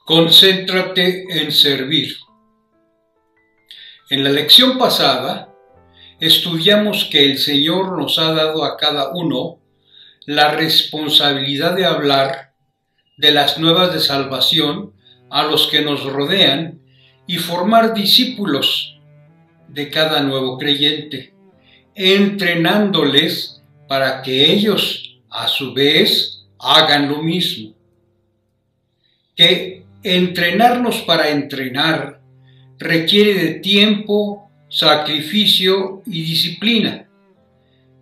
Concéntrate en servir. En la lección pasada estudiamos que el Señor nos ha dado a cada uno la responsabilidad de hablar de las nuevas de salvación a los que nos rodean y formar discípulos de cada nuevo creyente, entrenándoles para que ellos, a su vez, hagan lo mismo. Que entrenarnos para entrenar requiere de tiempo, sacrificio y disciplina.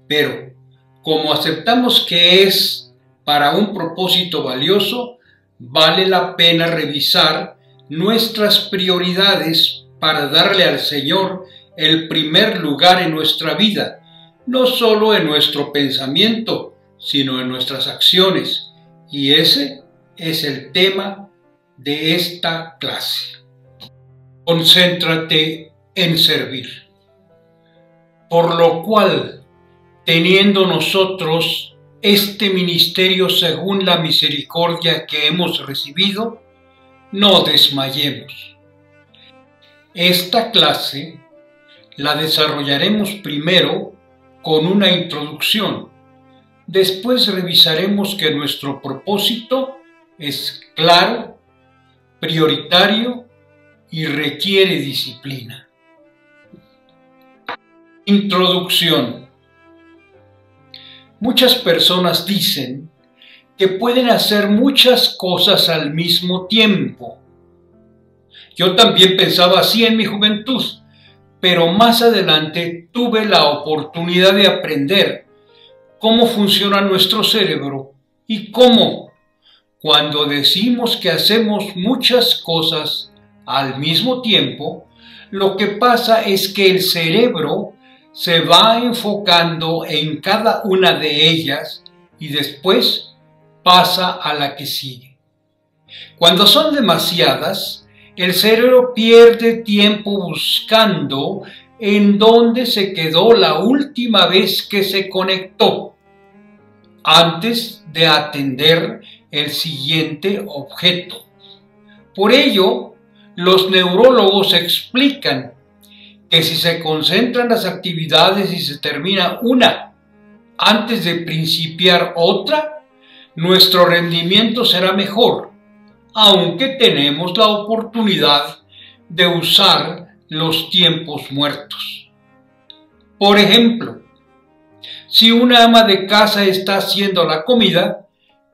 Pero, como aceptamos que es para un propósito valioso, vale la pena revisar nuestras prioridades para darle al Señor el primer lugar en nuestra vida, no solo en nuestro pensamiento, sino en nuestras acciones. Y ese es el tema de esta clase. Concéntrate en servir. Por lo cual, teniendo nosotros este ministerio según la misericordia que hemos recibido, no desmayemos. Esta clase la desarrollaremos primero con una introducción. Después revisaremos que nuestro propósito es claro, prioritario y requiere disciplina. Introducción. Muchas personas dicen que pueden hacer muchas cosas al mismo tiempo. Yo también pensaba así en mi juventud, pero más adelante tuve la oportunidad de aprender cómo funciona nuestro cerebro y cómo, cuando decimos que hacemos muchas cosas al mismo tiempo, lo que pasa es que el cerebro se va enfocando en cada una de ellas y después pasa a la que sigue. Cuando son demasiadas, el cerebro pierde tiempo buscando en dónde se quedó la última vez que se conectó, antes de atender el siguiente objeto. Por ello, los neurólogos explican que si se concentran las actividades y se termina una antes de principiar otra, nuestro rendimiento será mejor, aunque tenemos la oportunidad de usar los tiempos muertos. Por ejemplo, si una ama de casa está haciendo la comida,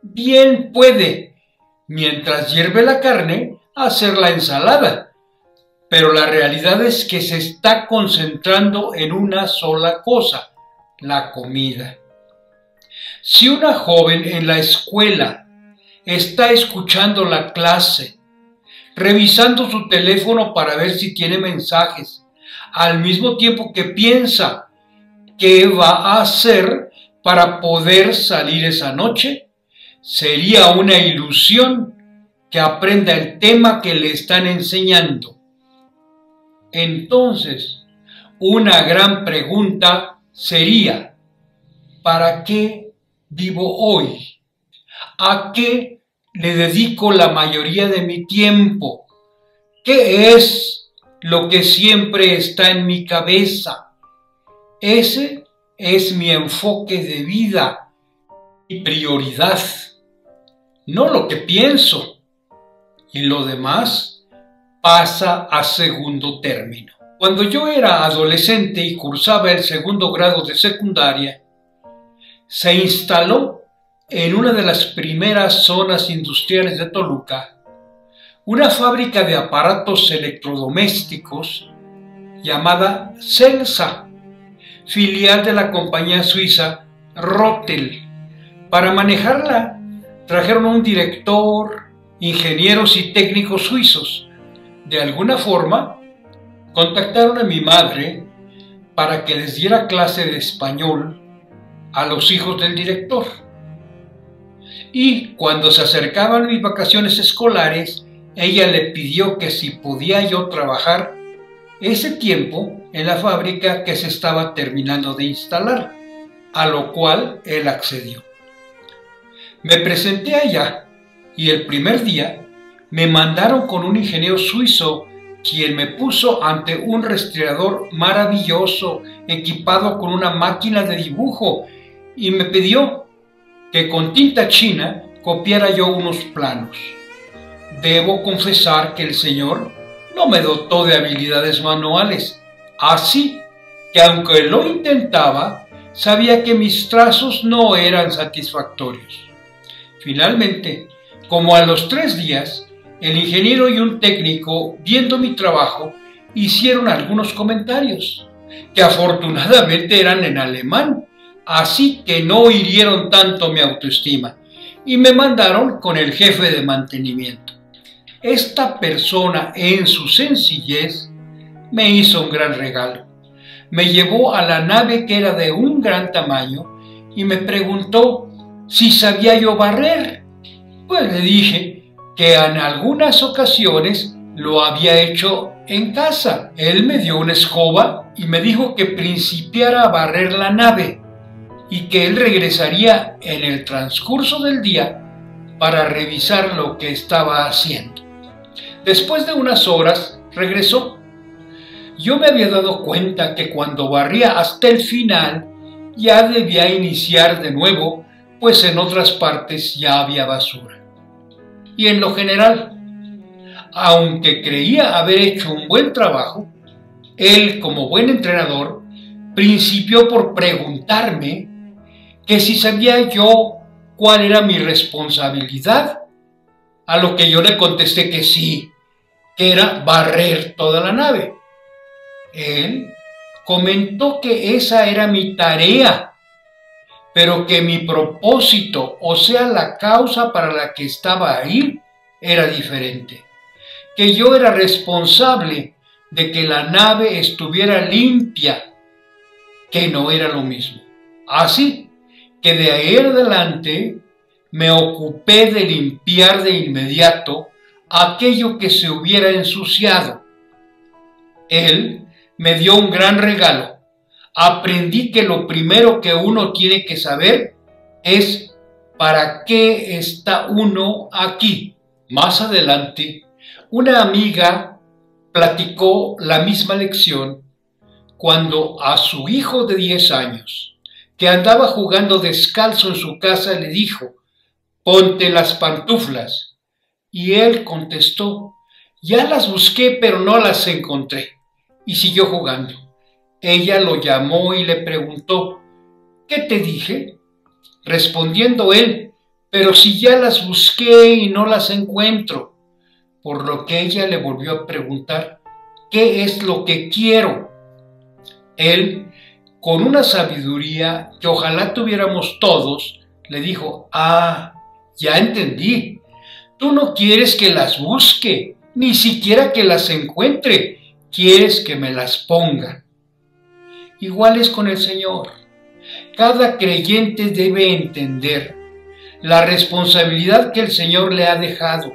bien puede, mientras hierve la carne, hacer la ensalada, pero la realidad es que se está concentrando en una sola cosa, la comida. Si una joven en la escuela está escuchando la clase, revisando su teléfono para ver si tiene mensajes, al mismo tiempo que piensa qué va a hacer para poder salir esa noche, sería una ilusión que aprenda el tema que le están enseñando. Entonces, una gran pregunta sería, ¿para qué vivo hoy? ¿A qué le dedico la mayoría de mi tiempo? ¿Qué es lo que siempre está en mi cabeza? Ese es mi enfoque de vida, mi prioridad, no lo que pienso. Y lo demás pasa a segundo término. Cuando yo era adolescente y cursaba el segundo grado de secundaria, se instaló en una de las primeras zonas industriales de Toluca una fábrica de aparatos electrodomésticos llamada Celsa, filial de la compañía suiza Rotel. Para manejarla trajeron un director, ingenieros y técnicos suizos. De alguna forma, contactaron a mi madre para que les diera clase de español a los hijos del director. Y cuando se acercaban mis vacaciones escolares, ella le pidió que si podía yo trabajar ese tiempo en la fábrica que se estaba terminando de instalar, a lo cual él accedió. Me presenté allá y el primer día me mandaron con un ingeniero suizo, quien me puso ante un rastreador maravilloso, equipado con una máquina de dibujo, y me pidió que con tinta china copiara yo unos planos. Debo confesar que el señor no me dotó de habilidades manuales, así que aunque lo intentaba, sabía que mis trazos no eran satisfactorios. Finalmente, como a los 3 días, el ingeniero y un técnico, viendo mi trabajo, hicieron algunos comentarios, que afortunadamente eran en alemán, así que no hirieron tanto mi autoestima, y me mandaron con el jefe de mantenimiento. Esta persona, en su sencillez, me hizo un gran regalo. Me llevó a la nave, que era de un gran tamaño, y me preguntó si sabía yo barrer. Pues le dije que en algunas ocasiones lo había hecho en casa. Él me dio una escoba y me dijo que principiara a barrer la nave y que él regresaría en el transcurso del día para revisar lo que estaba haciendo. Después de unas horas regresó. Yo me había dado cuenta que cuando barría hasta el final ya debía iniciar de nuevo, pues en otras partes ya había basura. Y en lo general, aunque creía haber hecho un buen trabajo, él, como buen entrenador, principió por preguntarme que si sabía yo cuál era mi responsabilidad, a lo que yo le contesté que sí, que era barrer toda la nave. Él comentó que esa era mi tarea, pero que mi propósito, o sea, la causa para la que estaba ahí, era diferente. Que yo era responsable de que la nave estuviera limpia, que no era lo mismo. Así que de ahí en adelante me ocupé de limpiar de inmediato aquello que se hubiera ensuciado. Él me dio un gran regalo. Aprendí que lo primero que uno tiene que saber es para qué está uno aquí. Más adelante, una amiga platicó la misma lección cuando a su hijo de 10 años, que andaba jugando descalzo en su casa, le dijo: «Ponte las pantuflas». Y él contestó: «Ya las busqué, pero no las encontré». Y siguió jugando. Ella lo llamó y le preguntó: «¿Qué te dije?». Respondiendo él: «Pero si ya las busqué y no las encuentro». Por lo que ella le volvió a preguntar: «¿Qué es lo que quiero?». Él, con una sabiduría que ojalá tuviéramos todos, le dijo: «Ah, ya entendí. Tú no quieres que las busque, ni siquiera que las encuentre. Quieres que me las ponga». Igual es con el Señor. Cada creyente debe entender la responsabilidad que el Señor le ha dejado.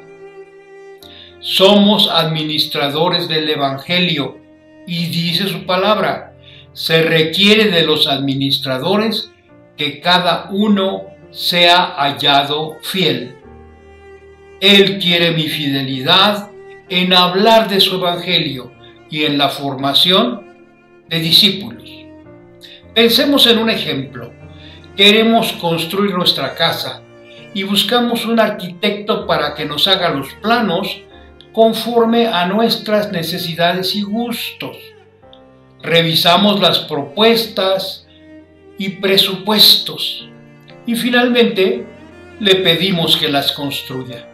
Somos administradores del Evangelio y dice su palabra: se requiere de los administradores que cada uno sea hallado fiel. Él quiere mi fidelidad en hablar de su Evangelio y en la formación de discípulos. Pensemos en un ejemplo. Queremos construir nuestra casa y buscamos un arquitecto para que nos haga los planos conforme a nuestras necesidades y gustos. Revisamos las propuestas y presupuestos y finalmente le pedimos que las construya.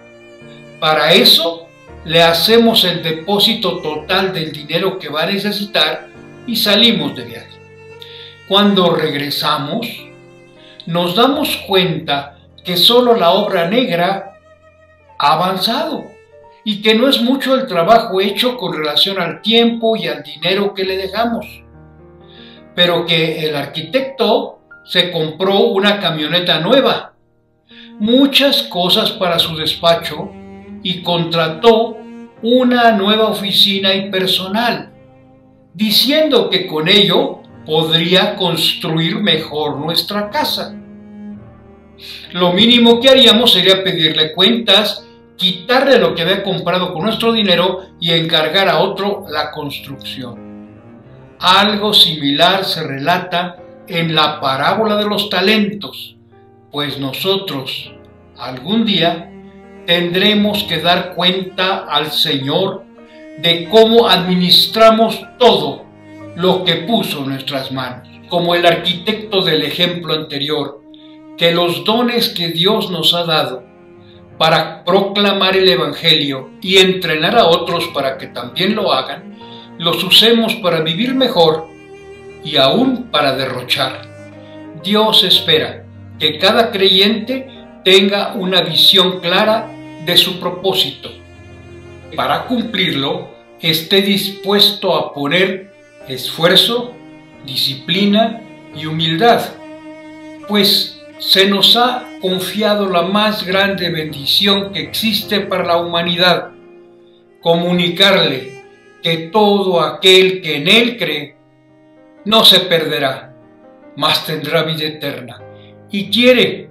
Para eso le hacemos el depósito total del dinero que va a necesitar y salimos de viaje. Cuando regresamos, nos damos cuenta que solo la obra negra ha avanzado y que no es mucho el trabajo hecho con relación al tiempo y al dinero que le dejamos, pero que el arquitecto se compró una camioneta nueva, muchas cosas para su despacho y contrató una nueva oficina y personal, diciendo que con ello podría construir mejor nuestra casa. Lo mínimo que haríamos sería pedirle cuentas, quitarle lo que había comprado con nuestro dinero y encargar a otro la construcción. Algo similar se relata en la parábola de los talentos, pues nosotros algún día tendremos que dar cuenta al Señor de cómo administramos todo lo que puso en nuestras manos. Como el arquitecto del ejemplo anterior, que los dones que Dios nos ha dado para proclamar el Evangelio y entrenar a otros para que también lo hagan, los usemos para vivir mejor y aún para derrochar. Dios espera que cada creyente tenga una visión clara de su propósito. Para cumplirlo, esté dispuesto a poner esfuerzo, disciplina y humildad, pues se nos ha confiado la más grande bendición que existe para la humanidad: comunicarle que todo aquel que en Él cree no se perderá, mas tendrá vida eterna, y quiere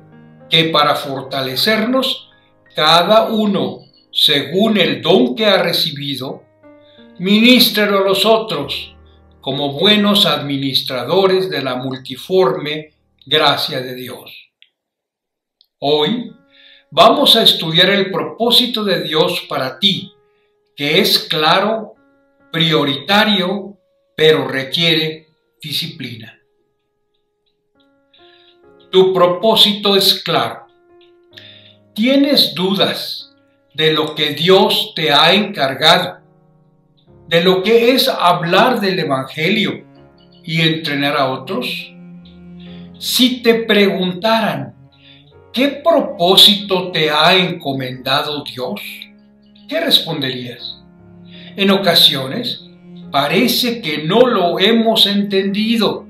que para fortalecernos, cada uno, según el don que ha recibido, ministrelo a los otros como buenos administradores de la multiforme gracia de Dios. Hoy vamos a estudiar el propósito de Dios para ti, que es claro, prioritario, pero requiere disciplina. Tu propósito es claro. ¿Tienes dudas de lo que Dios te ha encargado, de lo que es hablar del Evangelio y entrenar a otros? Si te preguntaran, ¿qué propósito te ha encomendado Dios?, ¿qué responderías? En ocasiones parece que no lo hemos entendido.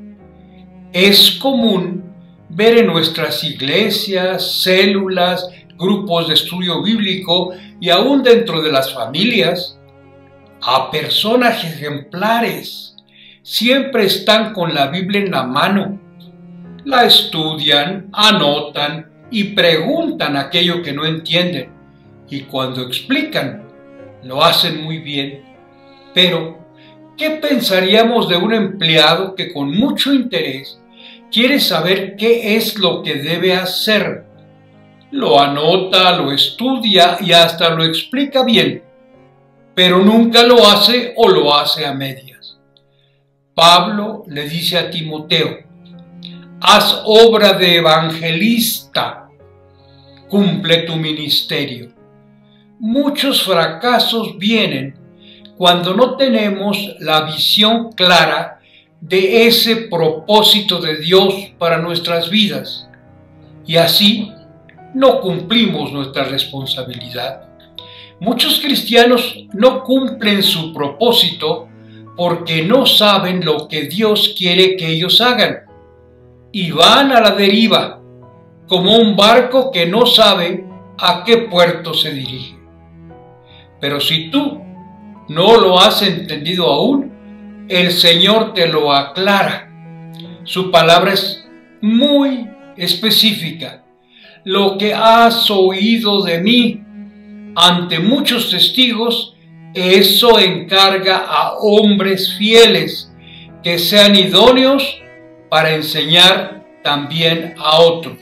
Es común ver en nuestras iglesias, células, grupos de estudio bíblico y aún dentro de las familias a personas ejemplares. Siempre están con la Biblia en la mano. La estudian, anotan y preguntan aquello que no entienden. Y cuando explican, lo hacen muy bien. Pero, ¿qué pensaríamos de un empleado que con mucho interés quiere saber qué es lo que debe hacer? Lo anota, lo estudia y hasta lo explica bien, pero nunca lo hace o lo hace a medias. Pablo le dice a Timoteo: haz obra de evangelista, cumple tu ministerio. Muchos fracasos vienen cuando no tenemos la visión clara de ese propósito de Dios para nuestras vidas, y así no cumplimos nuestra responsabilidad. Muchos cristianos no cumplen su propósito porque no saben lo que Dios quiere que ellos hagan, y van a la deriva, como un barco que no sabe a qué puerto se dirige. Pero si tú no lo has entendido aún, el Señor te lo aclara. Su palabra es muy específica. Lo que has oído de mí ante muchos testigos, eso encarga a hombres fieles que sean idóneos para enseñar también a otros.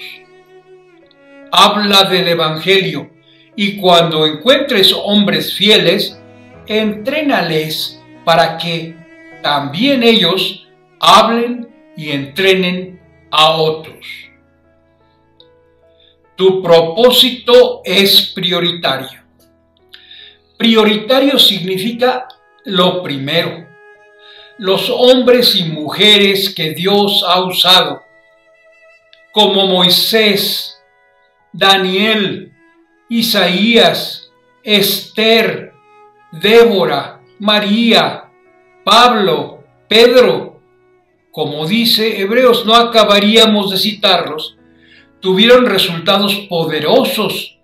Habla del Evangelio, y cuando encuentres hombres fieles, entrénales para que también ellos hablen y entrenen a otros. Tu propósito es prioritario. Prioritario significa lo primero. Los hombres y mujeres que Dios ha usado, como Moisés, Daniel, Isaías, Esther, Débora, María, Pablo, Pedro, como dice Hebreos, no acabaríamos de citarlos, tuvieron resultados poderosos,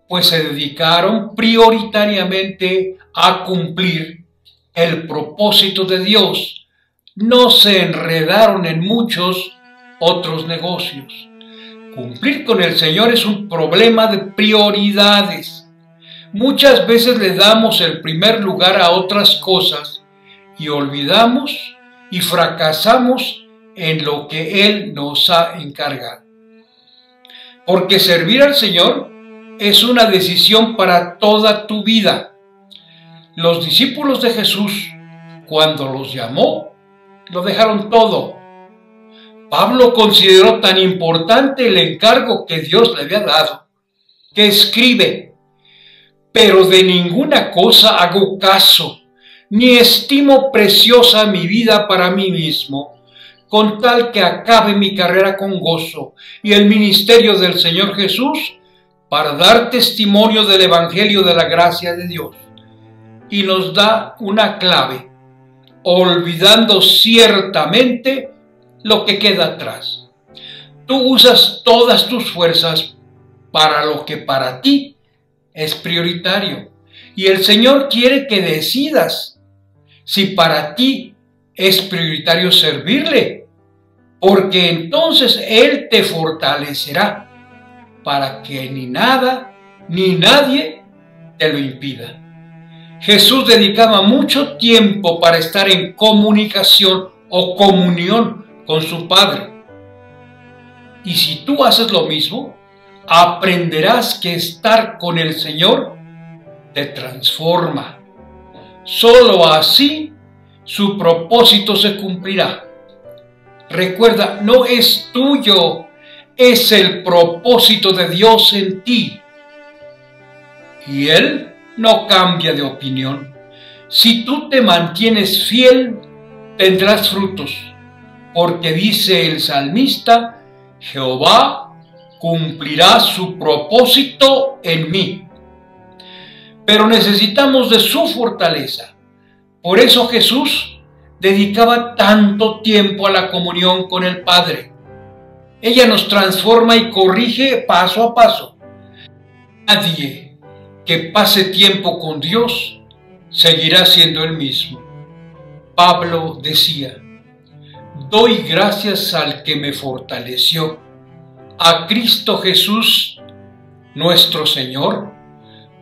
pues se dedicaron prioritariamente a cumplir el propósito de Dios. No se enredaron en muchos otros negocios. Cumplir con el Señor es un problema de prioridades. Muchas veces le damos el primer lugar a otras cosas y olvidamos y fracasamos en lo que Él nos ha encargado. Porque servir al Señor es una decisión para toda tu vida. Los discípulos de Jesús, cuando los llamó, lo dejaron todo. Pablo consideró tan importante el encargo que Dios le había dado, que escribe: pero de ninguna cosa hago caso, ni estimo preciosa mi vida para mí mismo, con tal que acabe mi carrera con gozo y el ministerio del Señor Jesús, para dar testimonio del Evangelio de la gracia de Dios. Y nos da una clave: olvidando ciertamente lo que queda atrás. Tú usas todas tus fuerzas para lo que para ti es prioritario. Y el Señor quiere que decidas si para ti es prioritario servirle, porque entonces Él te fortalecerá para que ni nada ni nadie te lo impida. Jesús dedicaba mucho tiempo para estar en comunicación o comunión con su Padre. Y si tú haces lo mismo, aprenderás que estar con el Señor te transforma. Solo así su propósito se cumplirá. Recuerda, no es tuyo, es el propósito de Dios en ti. Y Él no cambia de opinión. Si tú te mantienes fiel, tendrás frutos, porque dice el salmista: Jehová cumplirá su propósito en mí. Pero necesitamos de su fortaleza. Por eso Jesús dedicaba tanto tiempo a la comunión con el Padre. Ella nos transforma y corrige paso a paso. Nadie que pase tiempo con Dios seguirá siendo el mismo. Pablo decía: doy gracias al que me fortaleció, a Cristo Jesús, nuestro Señor,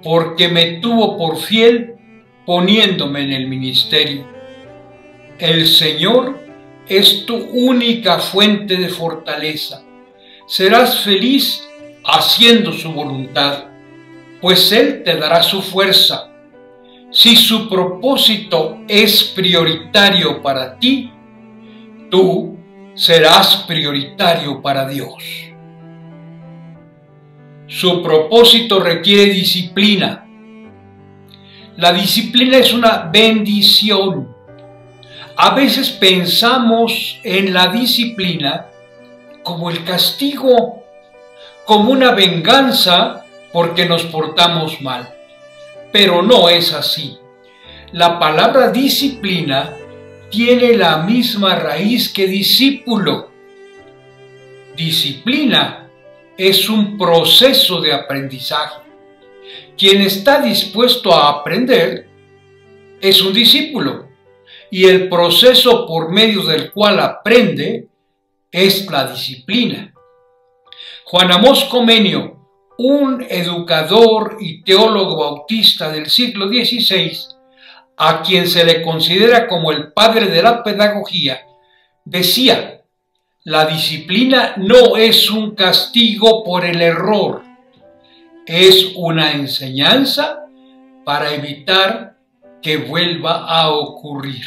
porque me tuvo por fiel poniéndome en el ministerio. El Señor es tu única fuente de fortaleza. Serás feliz haciendo su voluntad, pues Él te dará su fuerza. Si su propósito es prioritario para ti, tú serás prioritario para Dios. Su propósito requiere disciplina. La disciplina es una bendición. A veces pensamos en la disciplina como el castigo, como una venganza porque nos portamos mal. Pero no es así. La palabra disciplina tiene la misma raíz que discípulo. Disciplina es un proceso de aprendizaje. Quien está dispuesto a aprender es un discípulo, y el proceso por medio del cual aprende es la disciplina. Juan Amós Comenio, un educador y teólogo bautista del siglo XVI, a quien se le considera como el padre de la pedagogía, decía: la disciplina no es un castigo por el error, es una enseñanza para evitar que vuelva a ocurrir.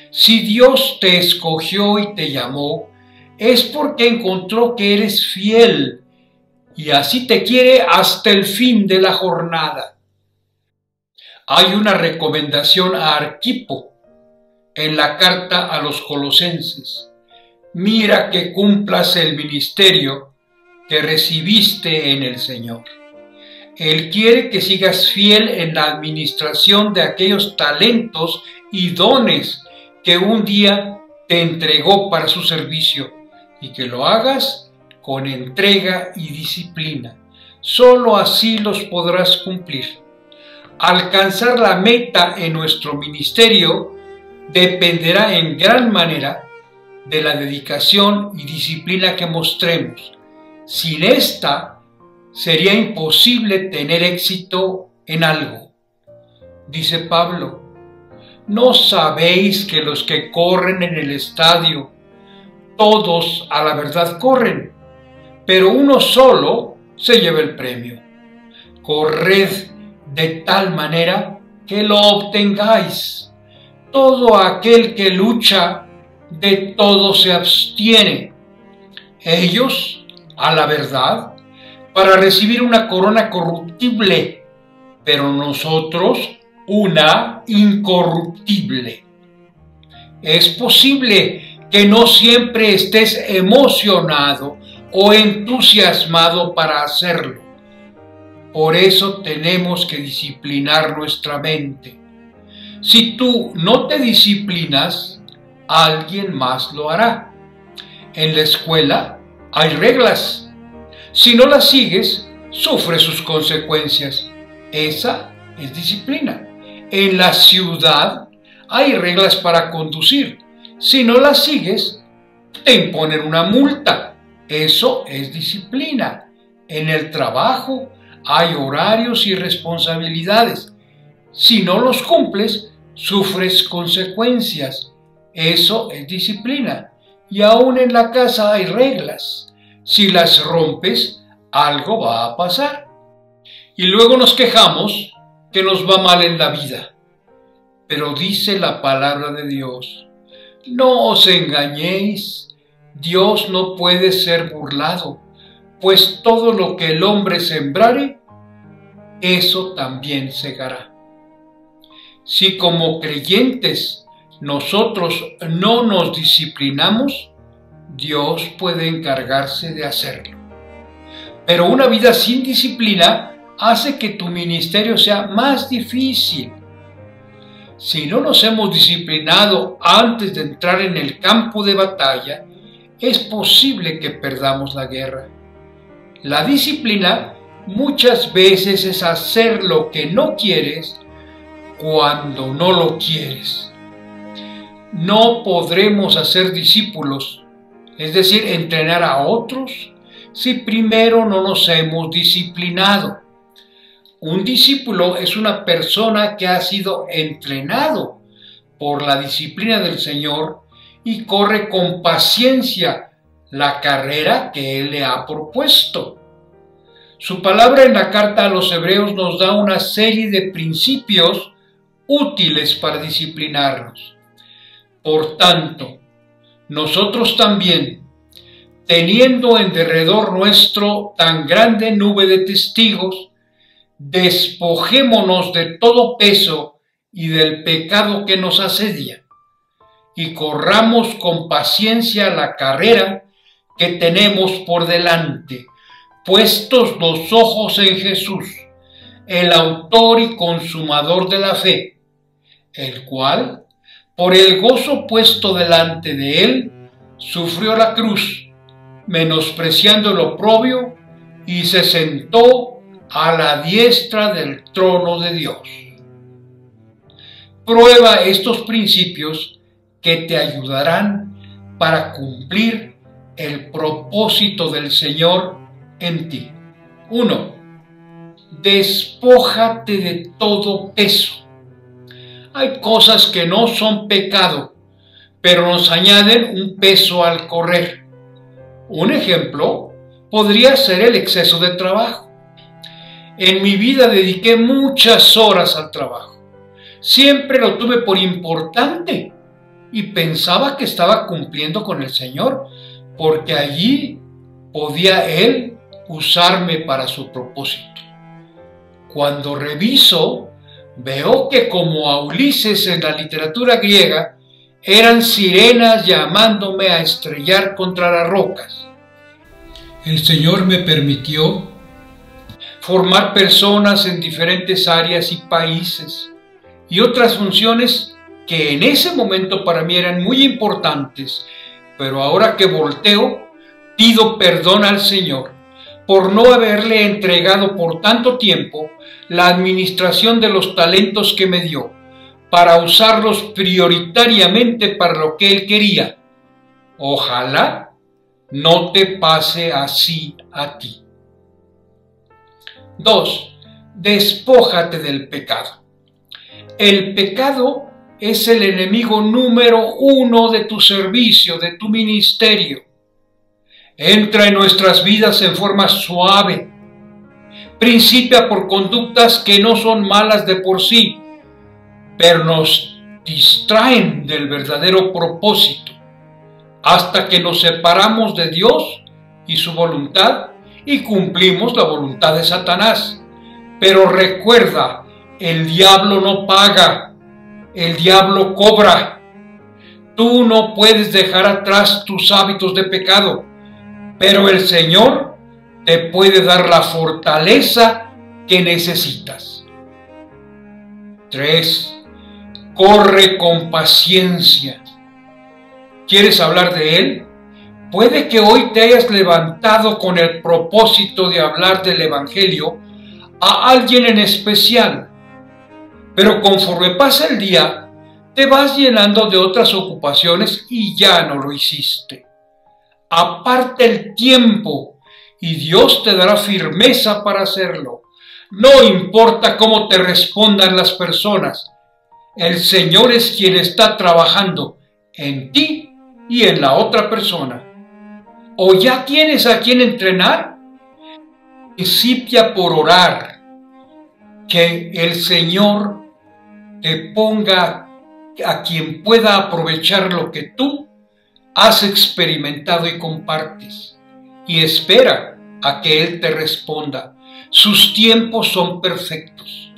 Si Dios te escogió y te llamó, es porque encontró que eres fiel y así te quiere hasta el fin de la jornada. Hay una recomendación a Arquipo en la carta a los Colosenses: mira que cumplas el ministerio que recibiste en el Señor. Él quiere que sigas fiel en la administración de aquellos talentos y dones que un día te entregó para su servicio, y que lo hagas con entrega y disciplina. Solo así los podrás cumplir. Alcanzar la meta en nuestro ministerio dependerá en gran manera de la dedicación y disciplina que mostremos. Sin esta, sería imposible tener éxito en algo. Dice Pablo, ¿no sabéis que los que corren en el estadio, todos a la verdad corren, pero uno solo se lleva el premio? Corred de tal manera que lo obtengáis. Todo aquel que lucha, de todo se abstiene. Ellos, a la verdad, para recibir una corona corruptible, pero nosotros una incorruptible. Es posible que no siempre estés emocionado o entusiasmado para hacerlo. Por eso tenemos que disciplinar nuestra mente. Si tú no te disciplinas, alguien más lo hará. En la escuela hay reglas. Si no las sigues, sufre sus consecuencias. Esa es disciplina. En la ciudad hay reglas para conducir. Si no las sigues, te imponen una multa. Eso es disciplina. En el trabajo hay horarios y responsabilidades. Si no los cumples, sufres consecuencias. Eso es disciplina. Y aún en la casa hay reglas. Si las rompes, algo va a pasar. Y luego nos quejamos que nos va mal en la vida. Pero dice la palabra de Dios, no os engañéis, Dios no puede ser burlado, pues todo lo que el hombre sembrare, eso también segará. Si como creyentes nosotros no nos disciplinamos, Dios puede encargarse de hacerlo. Pero una vida sin disciplina hace que tu ministerio sea más difícil. Si no nos hemos disciplinado antes de entrar en el campo de batalla, es posible que perdamos la guerra. La disciplina muchas veces es hacer lo que no quieres cuando no lo quieres. No podremos hacer discípulos, es decir, entrenar a otros, si primero no nos hemos disciplinado. Un discípulo es una persona que ha sido entrenado por la disciplina del Señor y corre con paciencia la carrera que Él le ha propuesto. Su palabra en la carta a los Hebreos nos da una serie de principios útiles para disciplinarnos. Por tanto, nosotros también, teniendo en derredor nuestro tan grande nube de testigos, despojémonos de todo peso y del pecado que nos asedia, y corramos con paciencia la carrera que tenemos por delante, puestos los ojos en Jesús, el autor y consumador de la fe, el cual, por el gozo puesto delante de él, sufrió la cruz, menospreciando el oprobio, y se sentó a la diestra del trono de Dios. Prueba estos principios que te ayudarán para cumplir el propósito del Señor en ti. 1. Despójate de todo peso. Hay cosas que no son pecado, pero nos añaden un peso al correr. Un ejemplo podría ser el exceso de trabajo. En mi vida dediqué muchas horas al trabajo. Siempre lo tuve por importante y pensaba que estaba cumpliendo con el Señor, porque allí podía Él usarme para su propósito. Cuando reviso, veo que como a Ulises en la literatura griega, eran sirenas llamándome a estrellar contra las rocas. El Señor me permitió formar personas en diferentes áreas y países y otras funciones que en ese momento para mí eran muy importantes, pero ahora que volteo, pido perdón al Señor por no haberle entregado por tanto tiempo la administración de los talentos que me dio, para usarlos prioritariamente para lo que Él quería. Ojalá no te pase así a ti. 2. Despójate del pecado. El pecado es el enemigo número 1 de tu servicio, de tu ministerio. Entra en nuestras vidas en forma suave. Principia por conductas que no son malas de por sí, pero nos distraen del verdadero propósito, hasta que nos separamos de Dios y su voluntad y cumplimos la voluntad de Satanás. Pero recuerda, el diablo no paga, el diablo cobra. Tú no puedes dejar atrás tus hábitos de pecado, pero el Señor te puede dar la fortaleza que necesitas. 3. Corre con paciencia. ¿Quieres hablar de Él? Puede que hoy te hayas levantado con el propósito de hablar del Evangelio a alguien en especial, pero conforme pasa el día, te vas llenando de otras ocupaciones y ya no lo hiciste. Aparte el tiempo y Dios te dará firmeza para hacerlo. No importa cómo te respondan las personas, el Señor es quien está trabajando en ti y en la otra persona. ¿O ya tienes a quien entrenar? Principia por orar, que el Señor te ponga a quien pueda aprovechar lo que tú has experimentado y compartes, y espera a que Él te responda. Sus tiempos son perfectos.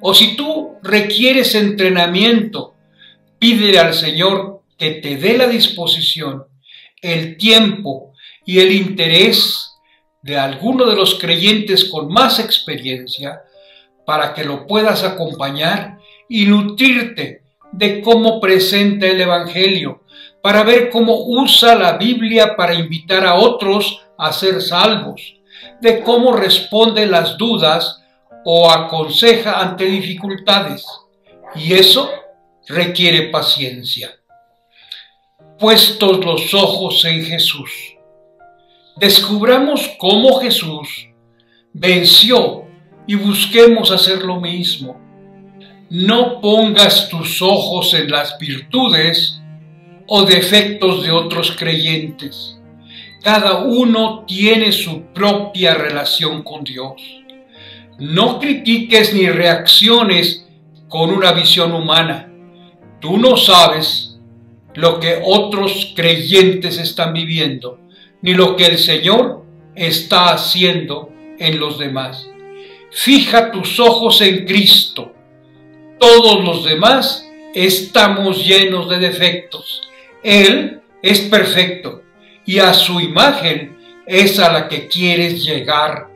O si tú requieres entrenamiento, pídele al Señor que te dé la disposición, el tiempo y el interés de alguno de los creyentes con más experiencia para que lo puedas acompañar y nutrirte de cómo presenta el Evangelio, para ver cómo usa la Biblia para invitar a otros a ser salvos, de cómo responde las dudas o aconseja ante dificultades. Y eso requiere paciencia. Puestos los ojos en Jesús, descubramos cómo Jesús venció y busquemos hacer lo mismo. No pongas tus ojos en las virtudes o defectos de otros creyentes. Cada uno tiene su propia relación con Dios. No critiques ni reacciones con una visión humana. Tú no sabes lo que otros creyentes están viviendo, ni lo que el Señor está haciendo en los demás. Fija tus ojos en Cristo. Todos los demás estamos llenos de defectos. Él es perfecto y a su imagen es a la que quieres llegar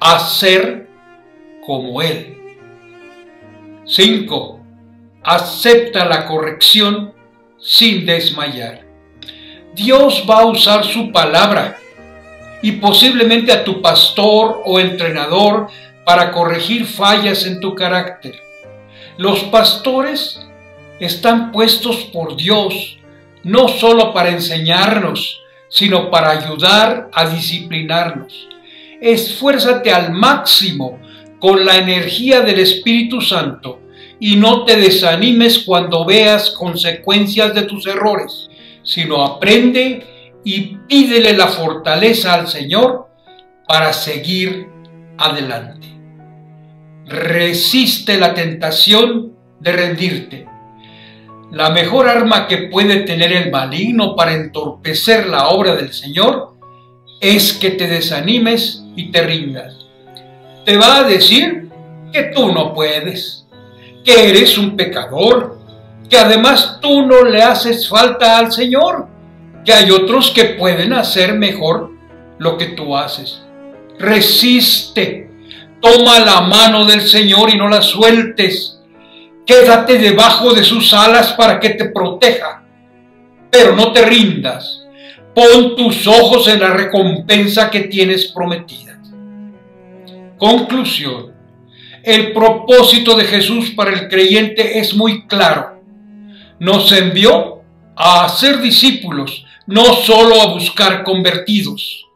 a ser como Él. 5. Acepta la corrección sin desmayar. Dios va a usar su palabra y posiblemente a tu pastor o entrenador para corregir fallas en tu carácter. Los pastores están puestos por Dios no solo para enseñarnos, sino para ayudar a disciplinarnos. Esfuérzate al máximo con la energía del Espíritu Santo y no te desanimes cuando veas consecuencias de tus errores, sino aprende y pídele la fortaleza al Señor para seguir adelante. Resiste la tentación de rendirte. La mejor arma que puede tener el maligno para entorpecer la obra del Señor es que te desanimes y te rindas. Te va a decir que tú no puedes, que eres un pecador, que además tú no le haces falta al Señor, que hay otros que pueden hacer mejor lo que tú haces. Resiste, toma la mano del Señor y no la sueltes. Quédate debajo de sus alas para que te proteja, pero no te rindas. Pon tus ojos en la recompensa que tienes prometida. Conclusión. El propósito de Jesús para el creyente es muy claro. Nos envió a hacer discípulos, no solo a buscar convertidos.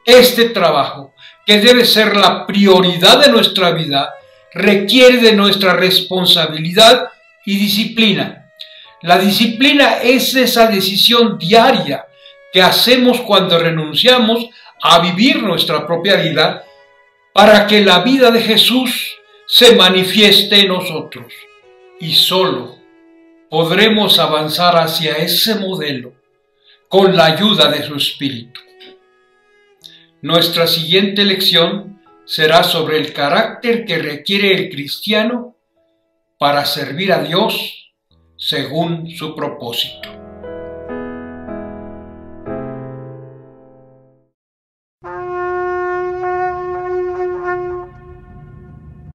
Este trabajo que debe ser la prioridad de nuestra vida, requiere de nuestra responsabilidad y disciplina. La disciplina es esa decisión diaria que hacemos cuando renunciamos a vivir nuestra propia vida para que la vida de Jesús se manifieste en nosotros. Y solo podremos avanzar hacia ese modelo con la ayuda de su Espíritu. Nuestra siguiente lección será sobre el carácter que requiere el cristiano para servir a Dios según su propósito.